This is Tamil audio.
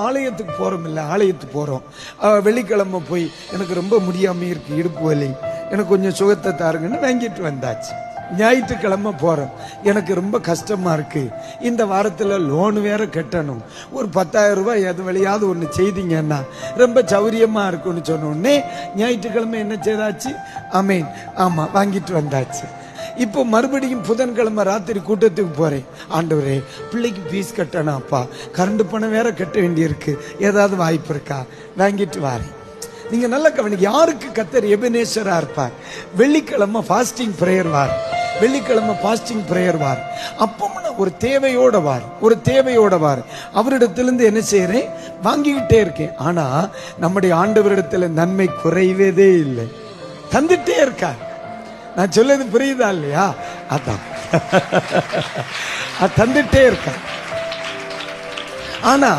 ஆலயத்துக்கு போறோம் இல்ல, ஆலயத்துக்கு போறோம். வெள்ளிக்கிழமை போய் எனக்கு ரொம்ப முடியாம இருக்கு, இடுப்பு வலி, எனக்கு கொஞ்சம் சுகத்தை தாருங்கன்னு வாங்கிட்டு வந்தாச்சு. ஞாயிற்றுக்கிழமை போறோம், எனக்கு ரொம்ப கஷ்டமா இருக்கு, இந்த வாரத்துல லோன் வேற கட்டணும், ஒரு 10,000 ரூபாய் எது வழியாவது ஒண்ணு செய்தீங்கன்னா ரொம்ப சௌரியமா இருக்கும்னு சொன்ன உடனே ஞாயிற்றுக்கிழமை என்ன செய்தாச்சு? ஆமீன், ஆமா, வாங்கிட்டு வந்தாச்சு. இப்போ மறுபடியும் புதன்கிழமை ராத்திரி கூட்டத்துக்கு போறேன். ஆண்டவரே, பிள்ளைக்கு ஃபீஸ் கட்டணும் அப்பா, கரண்ட் பணம் வேற கட்ட வேண்டியிருக்கு, ஏதாவது வாய்ப்பு இருக்கா? வாங்கிட்டு வாரேன். நீங்க நல்ல கவனிக்க, யாருக்கு கர்த்தர் எபனேசரா இருப்பார்? வெள்ளிக்கிழமை ஃபாஸ்டிங் பிரேயர் வார், வெள்ளிக்கிழமை ஃபாஸ்டிங் பிரேயர் வார். அப்போ ஒரு தேவையோட வார், அவரிடத்திலிருந்து என்ன செய்யறேன்? வாங்கிக்கிட்டே இருக்கேன். ஆனா நம்முடைய ஆண்டவரிடத்துல நன்மை குறைவதே இல்லை, தந்துட்டே இருக்கார். நான் சொல்லது புரியுதா இல்லையா? அதான் தந்துட்டே இருக்க. ஆனா